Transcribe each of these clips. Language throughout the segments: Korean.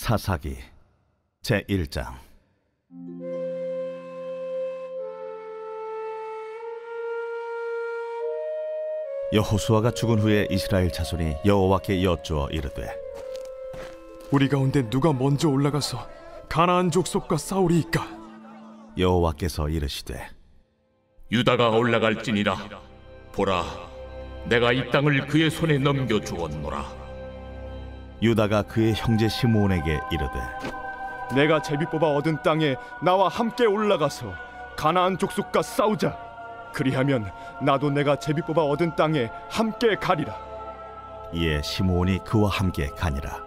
사사기 제1장. 여호수아가 죽은 후에 이스라엘 자손이 여호와께 여쭈어 이르되, 우리 가운데 누가 먼저 올라가서 가나안 족속과 싸우리이까? 여호와께서 이르시되, 유다가 올라갈지니라. 보라, 내가 이 땅을 그의 손에 넘겨주었노라. 유다가 그의 형제 시므온에게 이르되, 내가 제비 뽑아 얻은 땅에 나와 함께 올라가서 가나안 족속과 싸우자. 그리하면 나도 내가 제비 뽑아 얻은 땅에 함께 가리라. 이에 시므온이 그와 함께 가니라.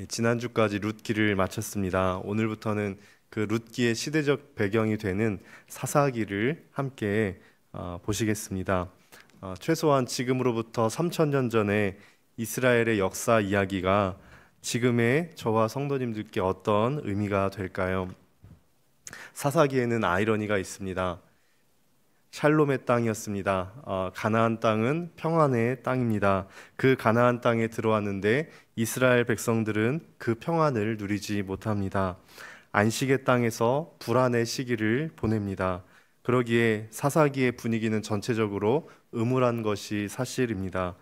지난주까지 룻기를 마쳤습니다. 오늘부터는 그 룻기의 시대적 배경이 되는 사사기를 함께 보시겠습니다. 최소한 지금으로부터 3000년 전에 이스라엘의 역사 이야기가 지금의 저와 성도님들께 어떤 의미가 될까요? 사사기에는 아이러니가 있습니다. 샬롬의 땅이었습니다. 가나안 땅은 평안의 땅입니다. 그 가나안 땅에 들어왔는데 이스라엘 백성들은 그 평안을 누리지 못합니다. 안식의 땅에서 불안의 시기를 보냅니다. 그러기에 사사기의 분위기는 전체적으로 음울한 것이 사실입니다.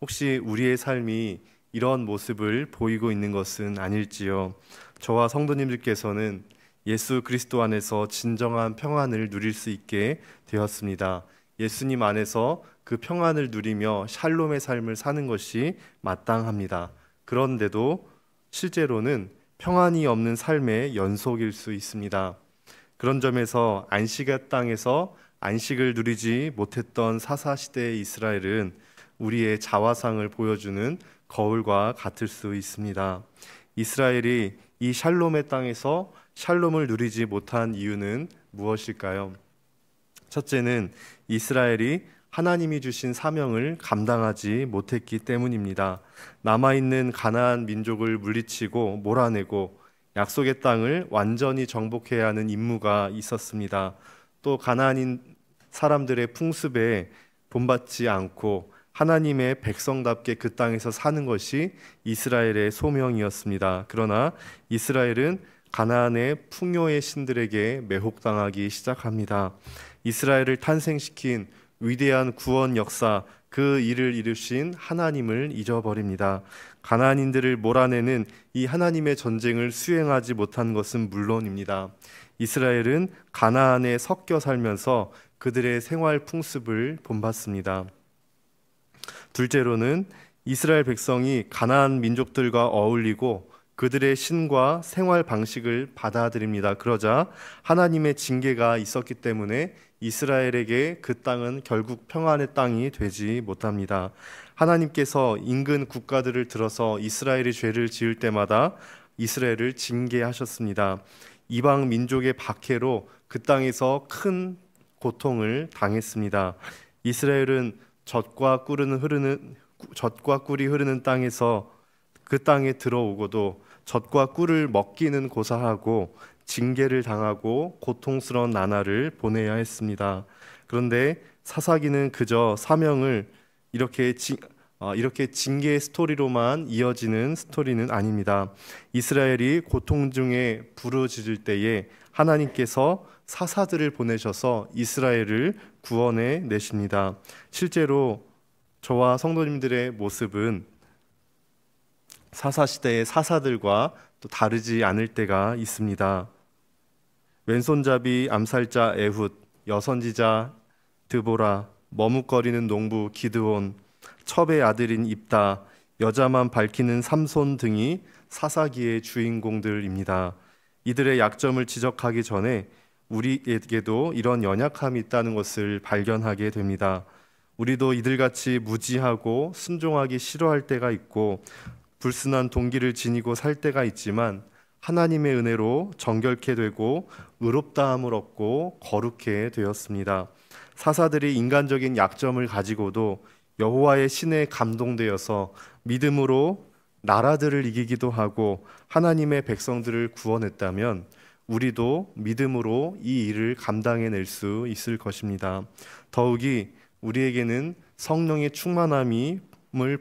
혹시 우리의 삶이 이런 모습을 보이고 있는 것은 아닐지요? 저와 성도님들께서는 예수 그리스도 안에서 진정한 평안을 누릴 수 있게 되었습니다. 예수님 안에서 그 평안을 누리며 샬롬의 삶을 사는 것이 마땅합니다. 그런데도 실제로는 평안이 없는 삶의 연속일 수 있습니다. 그런 점에서 안식의 땅에서 안식을 누리지 못했던 사사시대의 이스라엘은 우리의 자화상을 보여주는 거울과 같을 수 있습니다. 이스라엘이 이 샬롬의 땅에서 샬롬을 누리지 못한 이유는 무엇일까요? 첫째는 이스라엘이 하나님이 주신 사명을 감당하지 못했기 때문입니다. 남아있는 가나안 민족을 물리치고 몰아내고 약속의 땅을 완전히 정복해야 하는 임무가 있었습니다. 또 가나안인 사람들의 풍습에 본받지 않고 하나님의 백성답게 그 땅에서 사는 것이 이스라엘의 소명이었습니다. 그러나 이스라엘은 가나안의 풍요의 신들에게 매혹당하기 시작합니다. 이스라엘을 탄생시킨 위대한 구원 역사, 그 일을 이루신 하나님을 잊어버립니다. 가나안인들을 몰아내는 이 하나님의 전쟁을 수행하지 못한 것은 물론입니다. 이스라엘은 가나안에 섞여 살면서 그들의 생활 풍습을 본받습니다. 둘째로는 이스라엘 백성이 가나안 민족들과 어울리고 그들의 신과 생활 방식을 받아들입니다. 그러자 하나님의 징계가 있었기 때문에 이스라엘에게 그 땅은 결국 평안의 땅이 되지 못합니다. 하나님께서 인근 국가들을 들어서 이스라엘이 죄를 지을 때마다 이스라엘을 징계하셨습니다. 이방 민족의 박해로 그 땅에서 큰 고통을 당했습니다. 이스라엘은 젖과 꿀이 흐르는 땅에서 그 땅에 들어오고도 젖과 꿀을 먹기는 고사하고 징계를 당하고 고통스러운 나날을 보내야 했습니다. 그런데 사사기는 그저 사명을 이렇게 징계의 스토리로만 이어지는 스토리는 아닙니다. 이스라엘이 고통 중에 부르짖을 때에 하나님께서 사사들을 보내셔서 이스라엘을 구원해 내십니다. 실제로 저와 성도님들의 모습은 사사시대의 사사들과 또 다르지 않을 때가 있습니다. 왼손잡이 암살자 에훗, 여선지자 드보라, 머뭇거리는 농부 기드온, 첩의 아들인 입다, 여자만 밝히는 삼손 등이 사사기의 주인공들입니다. 이들의 약점을 지적하기 전에 우리에게도 이런 연약함이 있다는 것을 발견하게 됩니다. 우리도 이들같이 무지하고 순종하기 싫어할 때가 있고 불순한 동기를 지니고 살 때가 있지만 하나님의 은혜로 정결케 되고 의롭다함을 얻고 거룩해 되었습니다. 사사들이 인간적인 약점을 가지고도 여호와의 신에 감동되어서 믿음으로 나라들을 이기기도 하고 하나님의 백성들을 구원했다면 우리도 믿음으로 이 일을 감당해낼 수 있을 것입니다. 더욱이 우리에게는 성령의 충만함이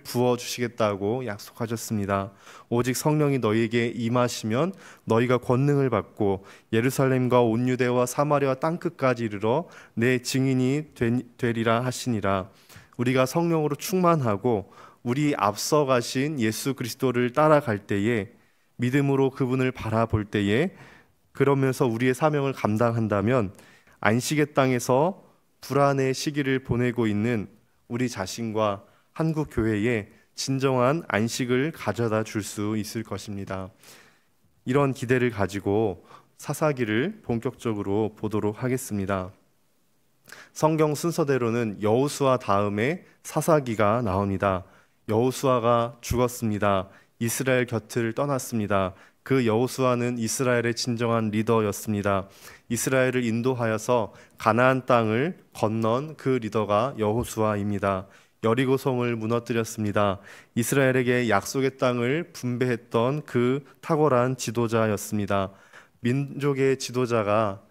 부어 주시겠다고 약속하셨습니다. 오직 성령이 너희에게 임하시면 너희가 권능을 받고 예루살렘과 온 유대와 사마리아 땅끝까지 이르러 내 증인이 되리라 하시니라. 우리가 성령으로 충만하고 우리 앞서 가신 예수 그리스도를 따라갈 때에, 믿음으로 그분을 바라볼 때에, 그러면서 우리의 사명을 감당한다면 안식의 땅에서 불안의 시기를 보내고 있는 우리 자신과 한국 교회에 진정한 안식을 가져다 줄 수 있을 것입니다. 이런 기대를 가지고 사사기를 본격적으로 보도록 하겠습니다. 성경 순서대로는 여호수아 다음에 사사기가 나옵니다. 여호수아가 죽었습니다. 이스라엘 곁을 떠났습니다. 그 여호수아는 이스라엘의 진정한 리더였습니다. 이스라엘을 인도하여서 가나안 땅을 건넌 그 리더가 여호수아입니다. 여리고성을 무너뜨렸습니다. 이스라엘에게 약속의 땅을 분배했던 그 탁월한 지도자였습니다. 민족의 지도자가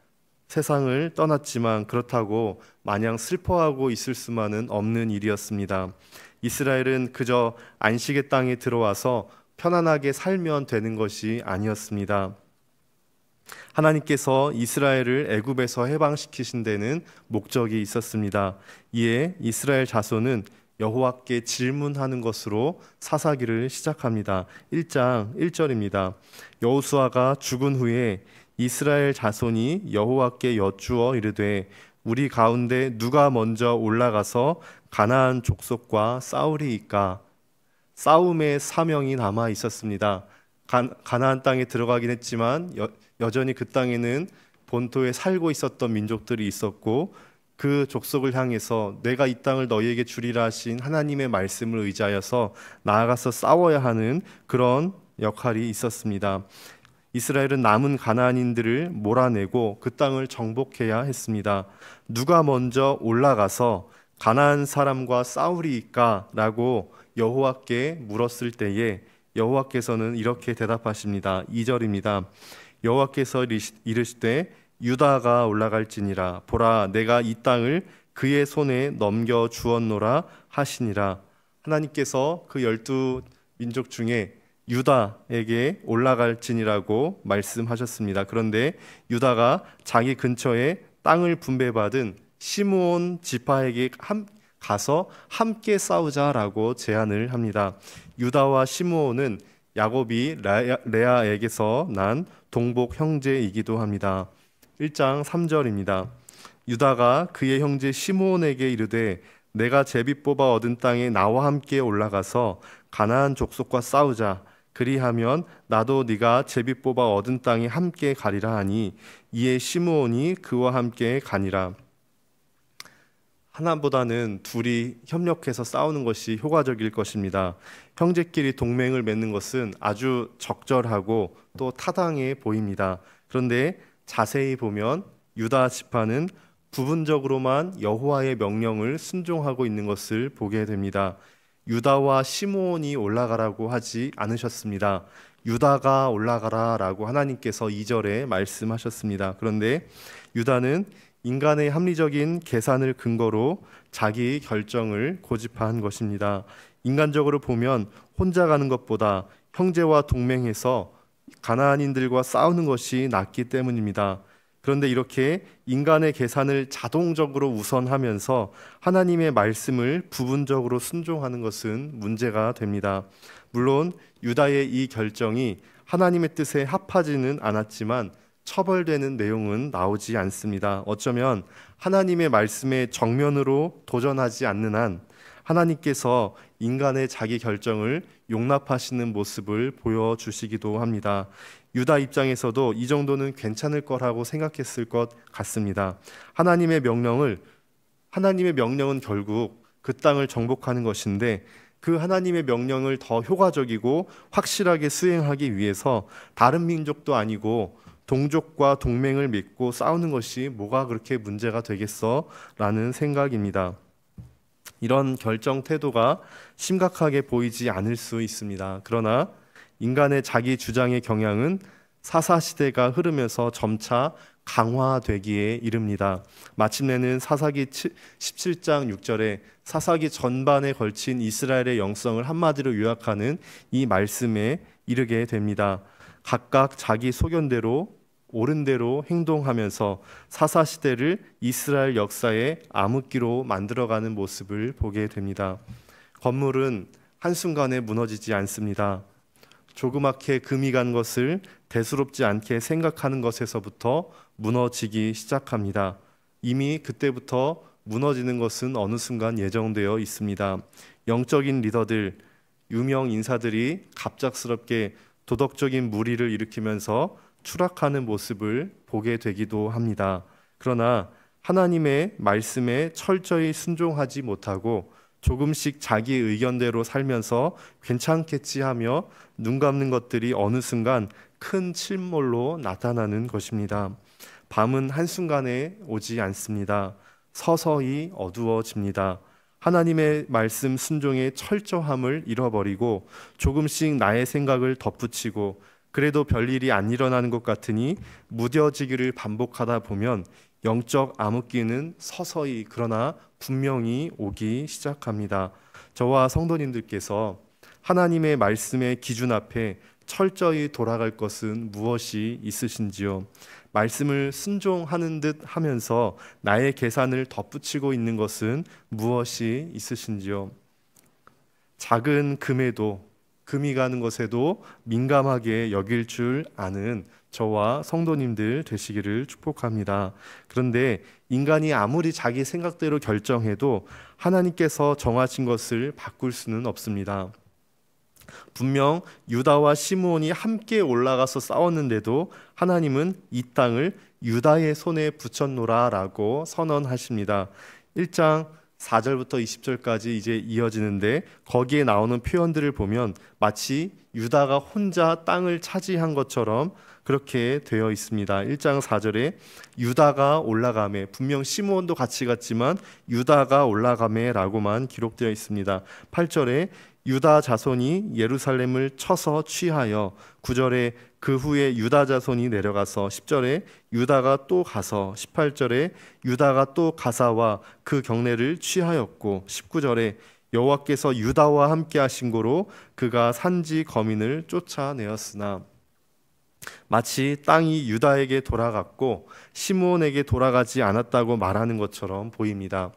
세상을 떠났지만 그렇다고 마냥 슬퍼하고 있을 수만은 없는 일이었습니다. 이스라엘은 그저 안식의 땅에 들어와서 편안하게 살면 되는 것이 아니었습니다. 하나님께서 이스라엘을 애굽에서 해방시키신 데는 목적이 있었습니다. 이에 이스라엘 자손은 여호와께 질문하는 것으로 사사기를 시작합니다. 1장 1절입니다. 여호수아가 죽은 후에 이스라엘 자손이 여호와께 여쭈어 이르되 우리 가운데 누가 먼저 올라가서 가나안 족속과 싸우리이까? 싸움의 사명이 남아 있었습니다. 가나안 땅에 들어가긴 했지만 여전히 그 땅에는 본토에 살고 있었던 민족들이 있었고, 그 족속을 향해서 내가 이 땅을 너희에게 주리라 하신 하나님의 말씀을 의지하여서 나아가서 싸워야 하는 그런 역할이 있었습니다. 이스라엘은 남은 가나안인들을 몰아내고 그 땅을 정복해야 했습니다. 누가 먼저 올라가서 가나안 사람과 싸우리이까? 라고 여호와께 물었을 때에 여호와께서는 이렇게 대답하십니다. 2절입니다. 여호와께서 이르시되 유다가 올라갈지니라. 보라, 내가 이 땅을 그의 손에 넘겨 주었노라 하시니라. 하나님께서 그 12민족 중에 유다에게 올라갈지니라고 말씀하셨습니다. 그런데 유다가 자기 근처에 땅을 분배받은 시므온 지파에게 가서 함께 싸우자라고 제안을 합니다. 유다와 시므온은 야곱이 레아에게서 난 동복 형제이기도 합니다. 1장 3절입니다. 유다가 그의 형제 시므온에게 이르되 내가 제비 뽑아 얻은 땅에 나와 함께 올라가서 가나안 족속과 싸우자. 그리하면 나도 네가 제비 뽑아 얻은 땅에 함께 가리라 하니 이에 시므온이 그와 함께 가니라. 하나보다는 둘이 협력해서 싸우는 것이 효과적일 것입니다. 형제끼리 동맹을 맺는 것은 아주 적절하고 또 타당해 보입니다. 그런데 자세히 보면 유다 지파는 부분적으로만 여호와의 명령을 순종하고 있는 것을 보게 됩니다. 유다와 시므온이 올라가라고 하지 않으셨습니다. 유다가 올라가라 라고 하나님께서 2절에 말씀하셨습니다. 그런데 유다는 인간의 합리적인 계산을 근거로 자기 결정을 고집한 것입니다. 인간적으로 보면 혼자 가는 것보다 형제와 동맹해서 가나안인들과 싸우는 것이 낫기 때문입니다. 그런데 이렇게 인간의 계산을 자동적으로 우선하면서 하나님의 말씀을 부분적으로 순종하는 것은 문제가 됩니다. 물론 유다의 이 결정이 하나님의 뜻에 합하지는 않았지만 처벌되는 내용은 나오지 않습니다. 어쩌면 하나님의 말씀에 정면으로 도전하지 않는 한 하나님께서 인간의 자기 결정을 용납하시는 모습을 보여주시기도 합니다. 유다 입장에서도 이 정도는 괜찮을 거라고 생각했을 것 같습니다. 하나님의 명령은 결국 그 땅을 정복하는 것인데, 그 하나님의 명령을 더 효과적이고 확실하게 수행하기 위해서 다른 민족도 아니고 동족과 동맹을 맺고 싸우는 것이 뭐가 그렇게 문제가 되겠어? 라는 생각입니다. 이런 결정 태도가 심각하게 보이지 않을 수 있습니다. 그러나 인간의 자기 주장의 경향은 사사시대가 흐르면서 점차 강화되기에 이릅니다. 마침내는 사사기 17장 6절에 사사기 전반에 걸친 이스라엘의 영성을 한마디로 요약하는 이 말씀에 이르게 됩니다. 각각 자기 소견대로 옳은 대로 행동하면서 사사시대를 이스라엘 역사의 암흑기로 만들어가는 모습을 보게 됩니다. 건물은 한순간에 무너지지 않습니다. 조그맣게 금이 간 것을 대수롭지 않게 생각하는 것에서부터 무너지기 시작합니다. 이미 그때부터 무너지는 것은 어느 순간 예정되어 있습니다. 영적인 리더들, 유명 인사들이 갑작스럽게 도덕적인 무리를 일으키면서 추락하는 모습을 보게 되기도 합니다. 그러나 하나님의 말씀에 철저히 순종하지 못하고 조금씩 자기 의견대로 살면서 괜찮겠지 하며 눈 감는 것들이 어느 순간 큰 침몰로 나타나는 것입니다. 밤은 한순간에 오지 않습니다. 서서히 어두워집니다. 하나님의 말씀 순종의 철저함을 잃어버리고 조금씩 나의 생각을 덧붙이고 그래도 별일이 안 일어나는 것 같으니 무뎌지기를 반복하다 보면 영적 암흑기는 서서히 그러나 분명히 오기 시작합니다. 저와 성도님들께서 하나님의 말씀의 기준 앞에 철저히 돌아갈 것은 무엇이 있으신지요? 말씀을 순종하는 듯 하면서 나의 계산을 덧붙이고 있는 것은 무엇이 있으신지요? 작은 금이 가는 것에도 민감하게 여길 줄 아는 저와 성도님들 되시기를 축복합니다. 그런데 인간이 아무리 자기 생각대로 결정해도 하나님께서 정하신 것을 바꿀 수는 없습니다. 분명 유다와 시므온이 함께 올라가서 싸웠는데도 하나님은 이 땅을 유다의 손에 붙였노라 라고 선언하십니다. 1장 4절부터 20절까지 이제 이어지는데 거기에 나오는 표현들을 보면 마치 유다가 혼자 땅을 차지한 것처럼 그렇게 되어 있습니다. 1장 4절에 유다가 올라가매, 분명 시므온도 같이 갔지만 유다가 올라가매 라고만 기록되어 있습니다. 8절에 유다 자손이 예루살렘을 쳐서 취하여, 9절에 그 후에 유다 자손이 내려가서, 10절에 유다가 또 가서, 18절에 유다가 또 가사와 그 경내를 취하였고, 19절에 여호와께서 유다와 함께 하신 고로 그가 산지 거민을 쫓아내었으나, 마치 땅이 유다에게 돌아갔고 시므온에게 돌아가지 않았다고 말하는 것처럼 보입니다.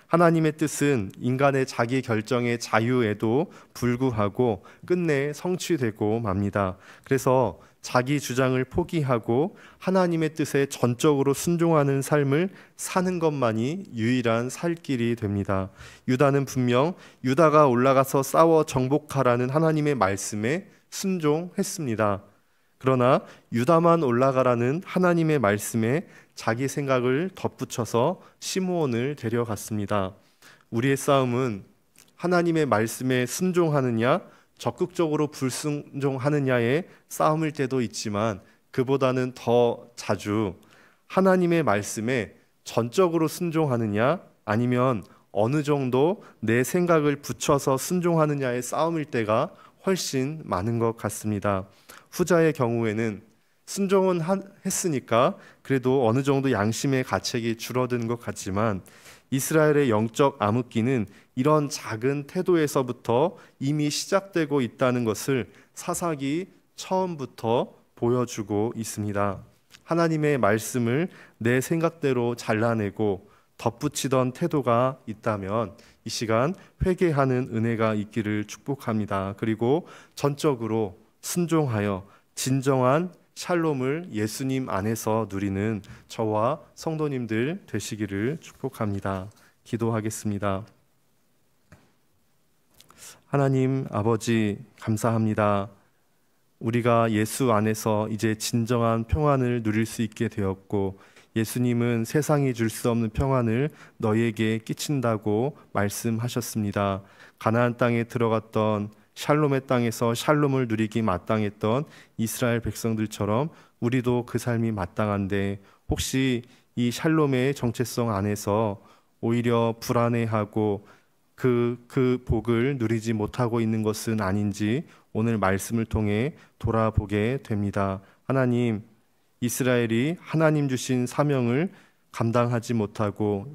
하나님의 뜻은 인간의 자기 결정의 자유에도 불구하고 끝내 성취되고 맙니다. 그래서 자기 주장을 포기하고 하나님의 뜻에 전적으로 순종하는 삶을 사는 것만이 유일한 살 길이 됩니다. 유다는 분명 유다가 올라가서 싸워 정복하라는 하나님의 말씀에 순종했습니다. 그러나 유다만 올라가라는 하나님의 말씀에 자기 생각을 덧붙여서 시므온을 데려갔습니다. 우리의 싸움은 하나님의 말씀에 순종하느냐 적극적으로 불순종하느냐의 싸움일 때도 있지만 그보다는 더 자주 하나님의 말씀에 전적으로 순종하느냐 아니면 어느 정도 내 생각을 붙여서 순종하느냐의 싸움일 때가 훨씬 많은 것 같습니다. 후자의 경우에는 순종은 했으니까 그래도 어느 정도 양심의 가책이 줄어든 것 같지만 이스라엘의 영적 암흑기는 이런 작은 태도에서부터 이미 시작되고 있다는 것을 사사기 처음부터 보여주고 있습니다. 하나님의 말씀을 내 생각대로 잘라내고 덧붙이던 태도가 있다면 이 시간 회개하는 은혜가 있기를 축복합니다. 그리고 전적으로 순종하여 진정한 샬롬을 예수님 안에서 누리는 저와 성도님들 되시기를 축복합니다. 기도하겠습니다. 하나님 아버지 감사합니다. 우리가 예수 안에서 이제 진정한 평안을 누릴 수 있게 되었고 예수님은 세상이 줄 수 없는 평안을 너희에게 끼친다고 말씀하셨습니다. 가나안 땅에 들어갔던 샬롬의 땅에서 샬롬을 누리기 마땅했던 이스라엘 백성들처럼 우리도 그 삶이 마땅한데 혹시 이 샬롬의 정체성 안에서 오히려 불안해하고 그 복을 누리지 못하고 있는 것은 아닌지 오늘 말씀을 통해 돌아보게 됩니다. 하나님, 이스라엘이 하나님 주신 사명을 감당하지 못하고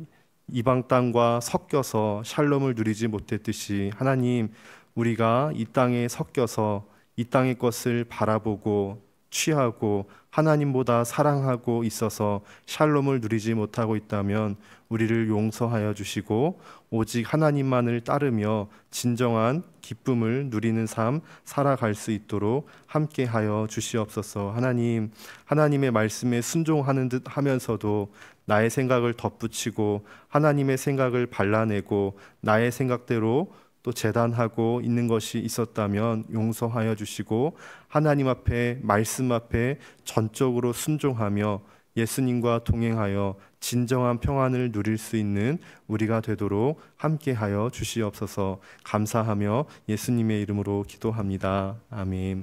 이방 땅과 섞여서 샬롬을 누리지 못했듯이 하나님, 우리가 이 땅에 섞여서 이 땅의 것을 바라보고 취하고 하나님보다 사랑하고 있어서 샬롬을 누리지 못하고 있다면 우리를 용서하여 주시고 오직 하나님만을 따르며 진정한 기쁨을 누리는 삶 살아갈 수 있도록 함께하여 주시옵소서. 하나님, 하나님의 말씀에 순종하는 듯 하면서도 나의 생각을 덧붙이고 하나님의 생각을 발라내고 나의 생각대로 또 재단하고 있는 것이 있었다면 용서하여 주시고 하나님 앞에, 말씀 앞에 전적으로 순종하며 예수님과 동행하여 진정한 평안을 누릴 수 있는 우리가 되도록 함께하여 주시옵소서. 감사하며 예수님의 이름으로 기도합니다. 아멘.